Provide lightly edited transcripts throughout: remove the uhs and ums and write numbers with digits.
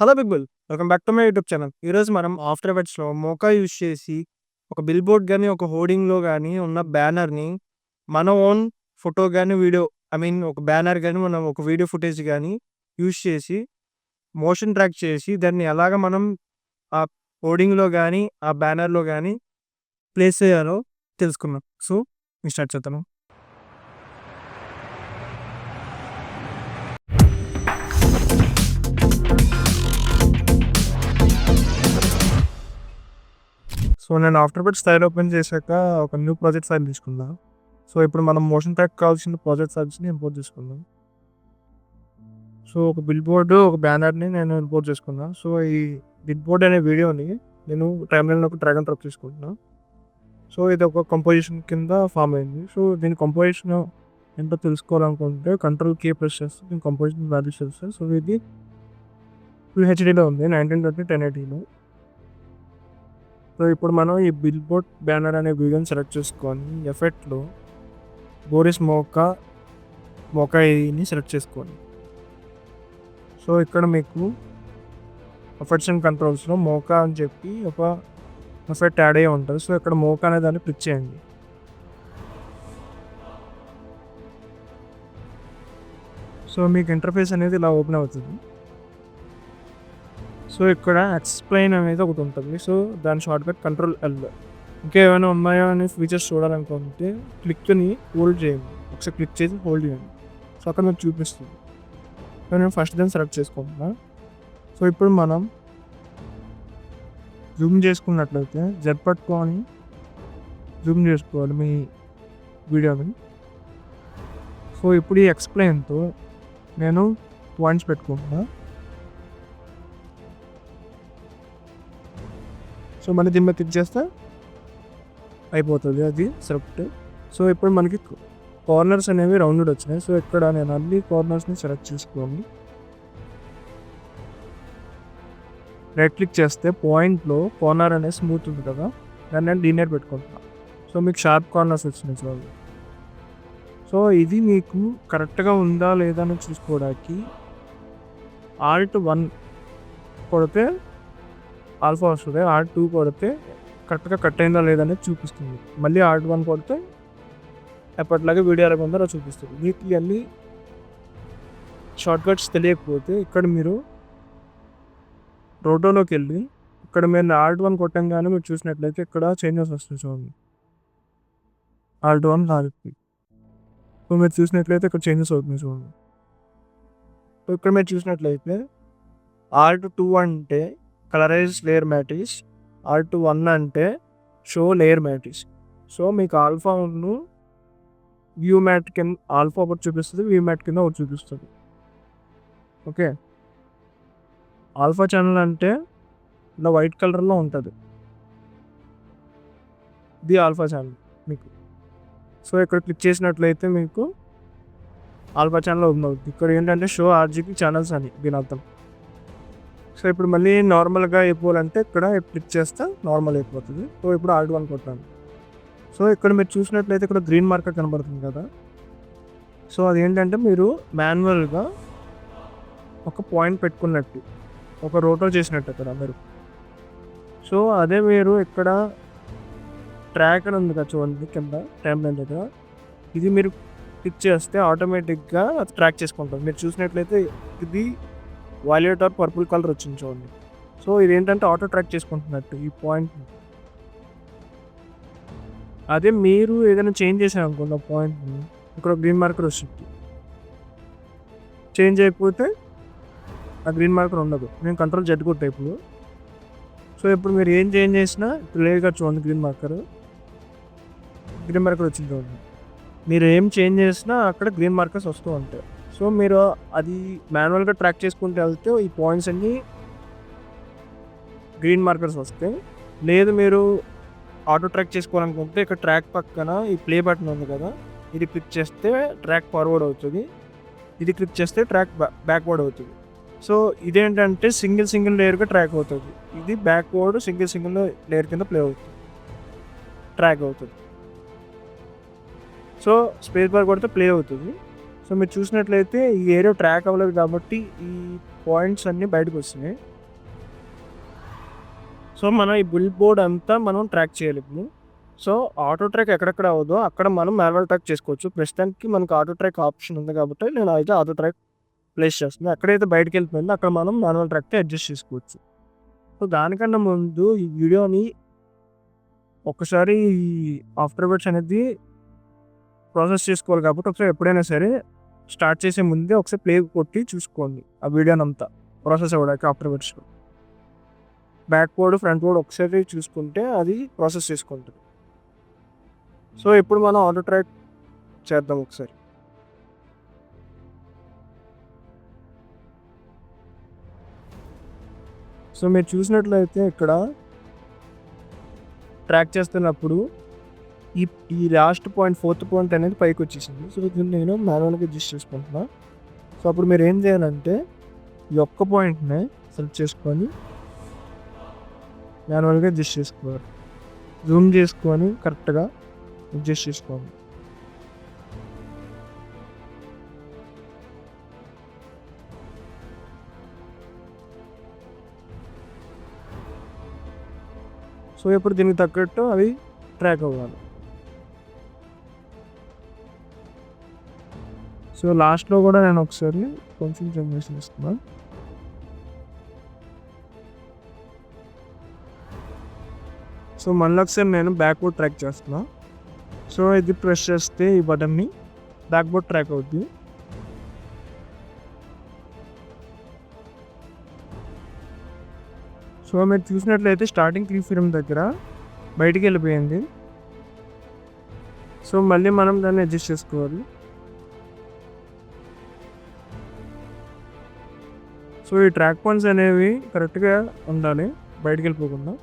Hello people. Welcome back to my YouTube channel. ఈరోజు మనం after ఎఫెక్ట్స్‌లో మోకా use చేసి ఒక బిల్ బోర్డ్ గాని, ఒక హోర్డింగ్‌లో గాని ఉన్న బ్యానర్‌ని మన ఓన్ ఫోటో గాని, వీడియో ఒక బ్యానర్ గాని, మనం ఒక వీడియో ఫుటేజ్ గాని యూజ్ చేసి మోషన్ ట్రాక్ చేసి దాన్ని ఎలాగా మనం ఆ హోర్డింగ్‌లో గాని, ఆ బ్యానర్‌లో గాని ప్లేస్ చేయాలో తెలుసుకుందాం. సో, స్టార్ట్ చేద్దాము. సో, నేను ఆఫ్టర్ ఎఫెక్ట్స్ ఫైల్ ఓపెన్ చేశాక ఒక న్యూ ప్రాజెక్ట్ ఫైల్ తీసుకున్నా. సో, ఇప్పుడు మనం మోషన్ ట్రాక్ కావాల్సిన ప్రాజెక్ట్ ఫైల్స్‌ని ఇంపోర్ట్ చేసుకుందాం. సో, ఒక బిల్ బోర్డ్, ఒక బ్యానర్‌ని నేను ఇంపోర్ట్ చేసుకున్నా. సో, ఈ బిల్ బోర్డ్ అనే వీడియోని నేను టైమ్‌లైన్‌లోకి డ్రాగ్ అండ్ డ్రాప్ చేసుకుంటున్నా. సో, ఇది ఒక కంపోజిషన్ కింద ఫార్మ్ అయింది. సో, దీని కంపోజిషన్ ఏంటో తెలుసుకోవాలనుకుంటే కంట్రోల్ కీ ప్రెస్ చేస్తే దీని కంపోజిషన్ వాల్యూస్ తెలుస్తాయి. సో, ఇది ఫుల్ హెచ్‌డీలో ఉంది. 1920 1080లో. సో, ఇప్పుడు మనం ఈ బిల్ బోర్డ్ బ్యానర్ అనే వీడియోని సెలెక్ట్ చేసుకొని ఎఫెక్ట్‌లో బోరిస్ మోకాయిని సెలెక్ట్ చేసుకోండి. సో, ఇక్కడ మీకు ఎఫెక్ట్స్ అండ్ కంట్రోల్స్‌లో మోకా అని చెప్పి ఒక ఎఫెక్ట్ యాడ్ అయ్యి ఉంటుంది. సో, ఇక్కడ మోకా అనే దాన్ని క్లిక్ చేయండి. సో, మీకు ఇంటర్ఫేస్ అనేది ఇలా ఓపెన్ అవుతుంది. సో, ఇక్కడ ఎక్స్‌ప్లెయిన్ అనేది ఒకటి ఉంటుంది. సో, దాని షార్ట్‌కట్ కంట్రోల్ ఎల్. ఇంకా ఏమైనా ఉన్నాయా అనే ఫీచర్స్ చూడాలనుకుంటే క్లిక్‌ని హోల్డ్ చేయండి. ఒకసారి క్లిక్ చేసి హోల్డ్ చేయండి. సో, అక్కడ మీకు చూపిస్తుంది. సో, నేను ఫస్ట్ దాన్ని సెలెక్ట్ చేసుకుంటున్నా. సో, ఇప్పుడు మనం జూమ్ చేసుకున్నట్లయితే జెడ్ పట్టుకొని జూమ్ చేసుకోవాలి మీ వీడియోని. సో, ఇప్పుడు ఈ ఎక్స్‌ప్లెయిన్‌తో నేను పాయింట్స్ పెట్టుకుంటున్నా. సో, మళ్ళీ దీని మీద క్లిక్ చేస్తే అయిపోతుంది అది సెలెక్ట్. సో, ఇప్పుడు మనకి కార్నర్స్ అనేవి రౌండెడ్ వచ్చినాయి. సో, ఇక్కడ నేను అన్ని కార్నర్స్‌ని సెలెక్ట్ చేసుకోవాలి. రైట్ క్లిక్ చేస్తే పాయింట్‌లో కార్నర్ అనేది స్మూత్ ఉంది కదా, దాన్ని నేను లీనియర్ పెట్టుకుంటున్నాను. సో, మీకు షార్ప్ కార్నర్స్ వచ్చినాయి చూడండి. సో, ఇది మీకు కరెక్ట్‌గా ఉందా లేదా అని చూసుకోవడానికి Alt+1 కొడితే ఆల్ఫా వస్తుంది. Alt+2 కొడితే కరెక్ట్‌గా కట్ అయిందా లేదా అనేది చూపిస్తుంది. మళ్ళీ Alt+1 కొడితే ఎప్పటిలాగే వీడియో ఎలా ఉందో అలా చూపిస్తుంది. మీకు ఇవన్నీ షార్ట్‌కట్స్ తెలియకపోతే ఇక్కడ మీరు రోటోలోకి వెళ్ళి ఇక్కడ మీరు Alt+1 కొట్టంగానే మీరు చూసినట్లయితే ఇక్కడ చేంజెస్ వస్తాయి చూడండి. Alt+1 Alt+2. సో, మీరు చూసినట్లయితే ఇక్కడ చేంజెస్ అవుతుంది చూడండి. సో, ఇక్కడ మీరు చూసినట్లయితే Alt+2 అంటే కలరైజ్ లేయర్ మ్యాట్రిక్స్, Alt+1 అంటే షో లేయర్ మ్యాట్రిక్స్. సో, మీకు ఆల్ఫాను వ్యూ మ్యాట్ కింద ఆల్ఫా ఒకటి చూపిస్తుంది, వ్యూ మ్యాట్ కింద ఒకటి చూపిస్తుంది. ఓకే. ఆల్ఫా ఛానల్ అంటే ఇలా వైట్ కలర్లో ఉంటుంది. ఇది ఆల్ఫా ఛానల్ మీకు. సో, ఇక్కడ క్లిక్ చేసినట్లయితే మీకు ఆల్ఫా ఛానల్ ఓపెన్ అవుతుంది. ఇక్కడ ఏంటంటే షో ఆర్జీబీ ఛానల్స్ అని దీని అర్థం. సో, ఇప్పుడు మళ్ళీ నార్మల్గా అయిపోవాలంటే ఇక్కడ క్లిక్ చేస్తే నార్మల్ అయిపోతుంది. సో, ఇప్పుడు Alt+1 కొట్టాను. సో, ఇక్కడ మీరు చూసినట్లయితే ఇక్కడ గ్రీన్ మార్కర్ కనబడుతుంది కదా. సో, అదేంటంటే మీరు మాన్యువల్గా ఒక పాయింట్ పెట్టుకున్నట్టు, ఒక రోటో చేసినట్టు అక్కడ మీరు. సో, అదే మీరు ఇక్కడ ట్రాక్ అని ఉంది కదా చూడండి కింద టైమ్‌లైన్ దగ్గర. ఇది మీరు క్లిక్ చేస్తే ఆటోమేటిక్గా అది ట్రాక్ చేసుకుంటుంది. మీరు చూసినట్లయితే ఇది వైలెట్ ఆర్ పర్పుల్ కలర్ వచ్చింది చూడండి. సో, ఇదేంటంటే ఆటో ట్రాక్ చేసుకుంటున్నట్టు ఈ పాయింట్ని. అదే మీరు ఏదైనా చేంజ్ చేశారనుకోండి ఆ పాయింట్ని, ఇక్కడ గ్రీన్ మార్కర్ వస్తుంది. చేంజ్ అయిపోతే ఆ గ్రీన్ మార్కర్ ఉండదు. నేను కంట్రోల్ జెడ్ కొట్టా ఇప్పుడు. సో, ఇప్పుడు మీరు ఏం చేంజ్ చేసినా క్లియర్గా చూడండి గ్రీన్ మార్కర్ వచ్చింది చూడండి. మీరు ఏం చేంజ్ చేసినా అక్కడ గ్రీన్ మార్కర్స్ వస్తూ ఉంటాయి. సో, మీరు అది మాన్యువల్గా ట్రాక్ చేసుకుంటూ వెళ్తే ఈ పాయింట్స్ అన్నీ గ్రీన్ మార్కర్స్ వస్తాయి. లేదు మీరు ఆటో ట్రాక్ చేసుకోవాలనుకుంటే ఇక్కడ ట్రాక్ పక్కన ఈ ప్లే బటన్ ఉంది కదా, ఇది క్లిక్ చేస్తే ట్రాక్ ఫార్వర్డ్ అవుతుంది. ఇది క్లిక్ చేస్తే ట్రాక్ బ్యాక్వర్డ్ అవుతుంది. సో, ఇదేంటంటే సింగిల్ లేయర్గా ట్రాక్ అవుతుంది. ఇది బ్యాక్వర్డ్ సింగిల్ లేయర్ కింద ప్లే అవుతుంది, ట్రాక్ అవుతుంది. సో, స్పేస్ బార్ కొడితే ప్లే అవుతుంది. సో, మీరు చూసినట్లయితే ఈ ఏరియా ట్రాక్ అవ్వలేదు కాబట్టి ఈ పాయింట్స్ అన్నీ బయటకు వస్తున్నాయి. సో మనం ఈ బిల్ బోర్డ్ అంతా మనం ట్రాక్ చేయాలి ఇప్పుడు. సో ఆటో ట్రాక్ ఎక్కడెక్కడ అవ్వదో అక్కడ మనం మాన్యువల్ ట్రాక్ చేసుకోవచ్చు. ప్రస్తుతానికి మనకు ఆటో ట్రాక్ ఆప్షన్ ఉంది కాబట్టి నేను అయితే ఆటో ట్రాక్ ప్లేస్ చేస్తున్నాను. ఎక్కడైతే బయటకు వెళ్ళిపోయిందో అక్కడ మనం మాన్యువల్ ట్రాక్తో అడ్జస్ట్ చేసుకోవచ్చు. సో దానికన్నా ముందు ఈ వీడియోని ఒకసారి ఆఫ్టర్ ఎఫెక్ట్స్ అనేది ప్రాసెస్ చేసుకోవాలి కాబట్టి ఒకసారి ఎప్పుడైనా సరే స్టార్ట్ చేసే ముందే ఒకసారి ప్లే కొట్టి చూసుకోండి ఆ వీడియోని అంతా ప్రాసెస్ అవ్వడానికి. After effects back board front board ఒకసారి చూసుకుంటే అది ప్రాసెస్ చేసుకుంటుంది. సో ఇప్పుడు మనం ఆటో ట్రాక్ చేద్దాం ఒకసారి. సో మీరు చూసినట్లయితే ఇక్కడ ట్రాక్ చేస్తున్నప్పుడు ఈ లాస్ట్ పాయింట్ 4th పాయింట్ అనేది పైకి వచ్చేసింది. సో దీన్ని నేను మాన్యువల్గా అడ్జస్ట్ చేసుకుంటున్నా. సో అప్పుడు మీరు ఏం చేయాలంటే ఈ ఒక్క పాయింట్ని సెలెక్ట్ చేసుకొని మాన్యువల్గా అడ్జస్ట్ చేసుకోవాలి. జూమ్ చేసుకొని కరెక్ట్గా అడ్జస్ట్ చేసుకోవాలి. సో ఇప్పుడు దీనికి తగ్గట్టు అవి ట్రాక్ అవ్వాలి. సో లాస్ట్లో కూడా నేను ఒకసారి కొంచెం జనరేషన్ ఇస్తున్నాను. సో మళ్ళీ ఒకసారి నేను బ్యాక్వర్డ్ ట్రాక్ చేస్తున్నా. సో ఇది ప్రెస్ చేస్తే ఈ బటన్ని బ్యాక్వర్డ్ ట్రాక్ అవుతుంది. సో మీరు చూసినట్లయితే స్టార్టింగ్ 3 ఫ్రేమ్ దగ్గర బయటికి వెళ్ళిపోయింది. సో మళ్ళీ మనం దాన్ని అడ్జస్ట్ చేసుకోవాలి. సో ఈ ట్రాక్ పాయింట్స్ అనేవి కరెక్ట్గా ఉండాలి బయటికి వెళ్ళిపోకుండా.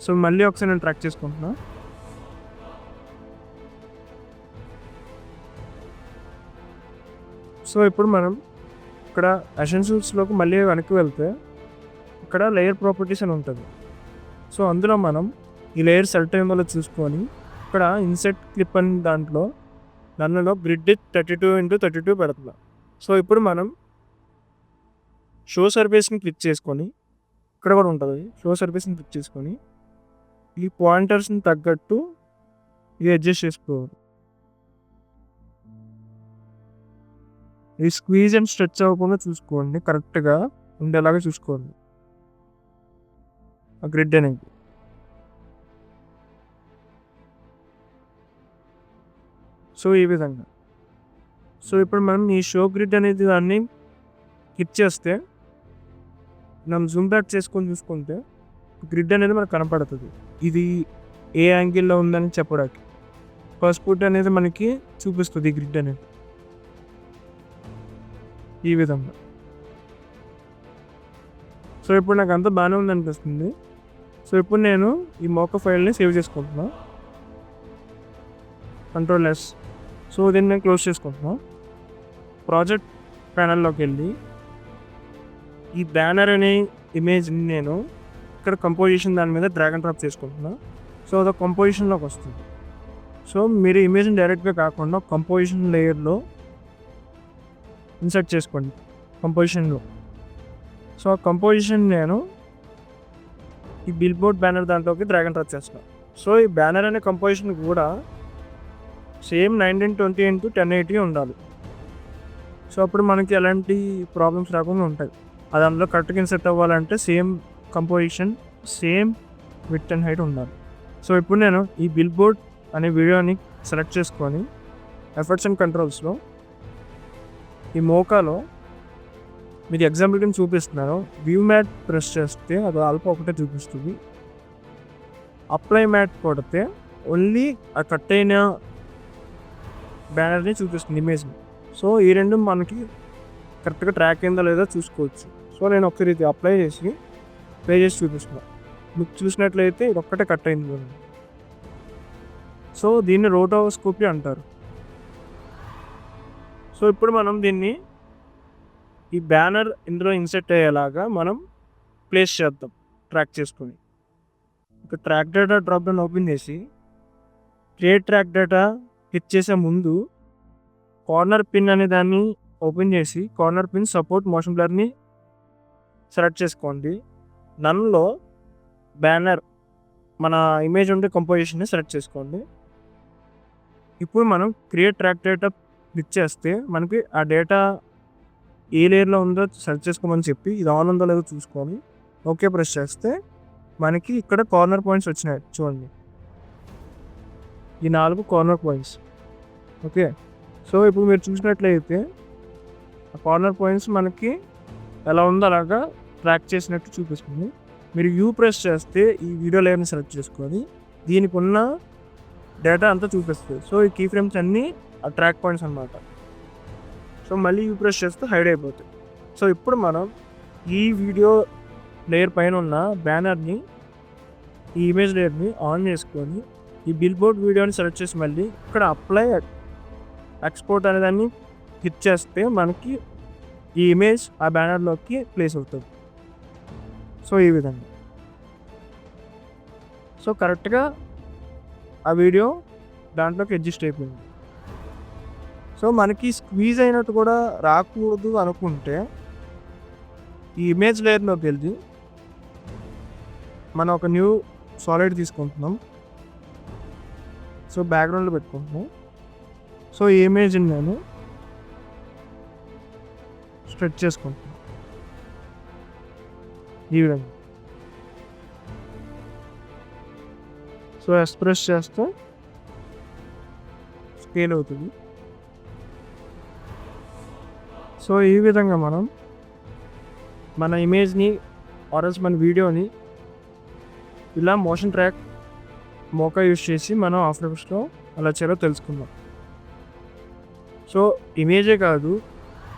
సో మళ్ళీ ఒకసారి నేను ట్రాక్ చేసుకుంటున్నా. సో ఇప్పుడు మనం ఇక్కడ ఎసెన్షియల్స్లోకి మళ్ళీ వెనక్కి వెళ్తే ఇక్కడ లేయర్ ప్రాపర్టీస్ అని ఉంటుంది. సో అందులో మనం ఈ లేయర్ సెలెక్ట్ అయ్యేలో చూసుకొని ఇక్కడ ఇన్సెట్ క్లిప్ అని దానిలో గ్రిడ్ 32x32 పెడుతున్నాం. సో ఇప్పుడు మనం షో సర్ఫేస్ని క్లిక్ చేసుకొని ఇక్కడ కూడా ఉంటుంది షో సర్ఫేస్ని క్లిక్ చేసుకొని ఈ పాయింటర్స్ని తగ్గట్టు ఇది అడ్జస్ట్ చేసుకోవాలి. ఈ స్క్వీజ్ అండ్ స్ట్రెచ్ అవ్వకుండా చూసుకోండి, కరెక్ట్గా ఉండేలాగా చూసుకోండి ఆ గ్రిడ్ అనేది. సో ఈ విధంగా. సో ఇప్పుడు మనం ఈ షో గ్రిడ్ అనేది దాన్ని క్లిక్ చేస్తే మనం జూమ్ బ్యాక్ చేసుకొని చూసుకుంటే గ్రిడ్ అనేది మనకు కనపడుతుంది. ఇది ఏ యాంగిల్లో ఉందని చెప్పడానికి ఫస్ట్ ఫుట్ అనేది మనకి చూపిస్తుంది ఈ గ్రిడ్ అనేది ఈ విధంగా. సో ఇప్పుడు నాకు అంతా బాగానే ఉంది అనిపిస్తుంది. సో ఇప్పుడు నేను ఈ మోక ఫైల్ని సేవ్ చేసుకుంటున్నా, Ctrl+S. సో దీన్ని నేను క్లోజ్ చేసుకుంటున్నా. ప్రాజెక్ట్ ప్యానల్లోకి వెళ్ళి ఈ బ్యానర్ అనే ఇమేజ్ని నేను ఇక్కడ కంపోజిషన్ దాని మీద డ్రాగ్ అండ్ డ్రాప్ చేసుకుంటున్నా. సో అది కంపోజిషన్లోకి వస్తుంది. సో మీరు ఇమేజ్ని డైరెక్ట్గా కాకుండా కంపోజిషన్ లేయర్లో ఇన్సర్ట్ చేసుకోండి కంపోజిషన్లో. సో ఆ కంపోజిషన్ నేను ఈ బిల్ బోర్డ్ బ్యానర్ దాంట్లోకి డ్రాగ్ అండ్ డ్రాప్ చేస్తాను. సో ఈ బ్యానర్ అనే కంపోజిషన్ కూడా సేమ్ 1920x1080 ఉండాలి. సో అప్పుడు మనకి ఎలాంటి ప్రాబ్లమ్స్ రాకుండా ఉంటాయి. అది అందులో కరెక్ట్గా ఇన్సర్ట్ అవ్వాలంటే same composition same width and height ఉండాలి. సో ఇప్పుడు నేను ఈ బిల్ బోర్డ్ అనే వీడియోని సెలెక్ట్ చేసుకొని ఎఫెక్ట్స్ అండ్ కంట్రోల్స్లో ఈ మోకాలో మీరు ఎగ్జాంపుల్ కింద చూపిస్తున్నాను, వ్యూ మ్యాట్ ప్రెస్ చేస్తే అది ఆల్ఫా ఒకటే చూపిస్తుంది. అప్లై మ్యాట్ కొడితే ఓన్లీ ఆ కట్ అయిన బ్యానర్ని చూపిస్తుంది ఇమేజ్ని. సో ఈ రెండు మనకి కరెక్ట్గా ట్రాక్ అయిందో లేదో చూసుకోవచ్చు. సో నేను ఒకసారి ఇది అప్లై చేసి ప్లే చేసి చూపిస్తున్నాను. మీకు చూసినట్లయితే ఇది ఒక్కటే కట్ అయింది. సో దీన్ని రోటోస్కోపీ అంటారు. సో ఇప్పుడు మనం దీన్ని ఈ బ్యానర్ ఇందులో ఇన్సెట్ అయ్యేలాగా మనం ప్లేస్ చేద్దాం ట్రాక్ చేసుకొని. ఒక track data drop down open చేసి క్రియేట్ ట్రాక్ డేటా క్లిక్ చేసే ముందు కార్నర్ పిన్ అనే దాన్ని ఓపెన్ చేసి కార్నర్ పిన్ సపోర్ట్ మోషన్ బ్లర్ని సెలెక్ట్ చేసుకోండి. నన్లో బ్యానర్ మన ఇమేజ్ ఉండే కంపోజిషన్ని సెలెక్ట్ చేసుకోండి. ఇప్పుడు మనం క్రియేట్ ట్రాక్ డేటా క్లిక్ చేస్తే మనకి ఆ డేటా ఏ లేయర్లో ఉందో సెలెక్ట్ చేసుకోమని చెప్పి ఇది ఆన్ ఉందో లేదో చూసుకొని ఓకే ప్రెస్ చేస్తే మనకి ఇక్కడ కార్నర్ పాయింట్స్ వచ్చినాయి చూడండి. ఈ 4 కార్నర్ పాయింట్స్. ఓకే, సో ఇప్పుడు మీరు చూసినట్లయితే ఆ కార్నర్ పాయింట్స్ మనకి ఎలా ఉందో అలాగా ట్రాక్ చేసినట్టు చూపిస్తుంది. మీరు యూ ప్రెస్ చేస్తే ఈ వీడియో లేయర్ని సెలెక్ట్ చేసుకొని దీనికి ఉన్న డేటా అంతా చూపిస్తుంది. సో ఈ కీ ఫ్రేమ్స్ అన్నీ ఆ ట్రాక్ పాయింట్స్ అన్నమాట. సో మళ్ళీ యూ ప్రెస్ చేస్తే హైడ్ అయిపోతాయి. సో ఇప్పుడు మనం ఈ వీడియో లేయర్ పైన ఉన్న బ్యానర్ని, ఈ ఇమేజ్ లేయర్ని ఆన్ చేసుకొని ఈ బిల్బోర్డ్ వీడియోని సెలెక్ట్ చేసి మళ్ళీ ఇక్కడ అప్లై ఎక్స్పోర్ట్ అనే దాన్ని క్లిక్ చేస్తే మనకి ఈ ఇమేజ్ ఆ బ్యానర్లోకి ప్లేస్ అవుతుంది. సో ఈ విధంగా సో కరెక్ట్గా ఆ వీడియో దాంట్లోకి అడ్జస్ట్ అయిపోయింది. సో మనకి స్క్వీజ్ అయినట్టు కూడా రాకూడదు అనుకుంటే ఈ ఇమేజ్ లేయర్లోకి వెళ్ళి మనం ఒక న్యూ సాలిడ్ తీసుకుంటున్నాం. సో బ్యాక్గ్రౌండ్లో పెట్టుకుంటున్నాం. సో ఈ ఇమేజ్ని నేను స్ట్రెచ్ చేసుకుంటున్నాను ఈ విధంగా. సో ఎక్స్ప్రెస్ చేస్తే స్కేల్ అవుతుంది. సో ఈ విధంగా మనం మన ఇమేజ్ని ఆర్ఎల్స్ మన వీడియోని ఇలా మోషన్ ట్రాక్ మోకా యూస్ చేసి మనం ఆఫ్టర్ ఎఫెక్ట్స్లో అలా చేయాలో తెలుసుకుందాం. సో ఇమేజే కాదు,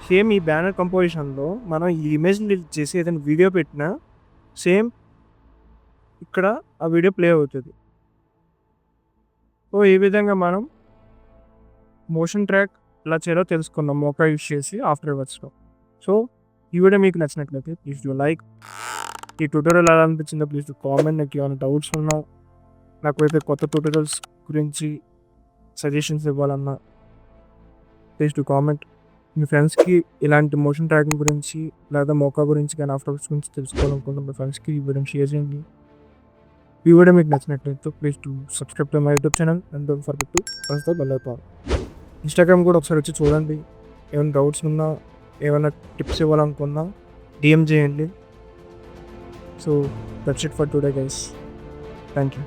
సేమ్ ఈ బ్యానర్ కంపోజిషన్లో మనం ఈ ఇమేజ్ని డిలీట్ చేసి ఏదైనా వీడియో పెట్టినా సేమ్ ఇక్కడ ఆ వీడియో ప్లే అవుతుంది. సో ఈ విధంగా మనం మోషన్ ట్రాక్ ఎలా చేయాలో తెలుసుకుందాం మోకా యూస్ చేసి ఆఫ్టర్ ఎఫెక్ట్స్లో. సో ఈ వీడియో మీకు నచ్చినట్లయితే ప్లీజ్ డూ లైక్. ఈ ట్యూటోరియల్ ఎలా అనిపించిందో ప్లీజ్ డూ కామెంట్. నాకు ఏమైనా డౌట్స్ ఉన్నా, నాకు అయితే కొత్త ట్యూటోరియల్స్ గురించి సజెషన్స్ ఇవ్వాలన్నా ప్లీజ్ డూ కామెంట్. మీ ఫ్రెండ్స్కి ఇలాంటి మోషన్ ట్రాకింగ్ గురించి లేదా మోకా గురించి కానీ ఆఫ్టర్ ఎఫెక్ట్స్ గురించి తెలుసుకోవాలనుకుంటున్న మీ ఫ్రెండ్స్కి ఈ వీడియోని షేర్ చేయండి. ఈ వీడియో మీకు నచ్చినట్లయితే please to subscribe to my YouTube channel and don't forget to press the bell icon. Instagram కూడా ఒకసారి వచ్చి చూడండి. ఏమైనా డౌట్స్ ఉన్నా, ఏమైనా టిప్స్ ఇవ్వాలనుకున్నా DM చేయండి. So that's it for today guys. Thank you.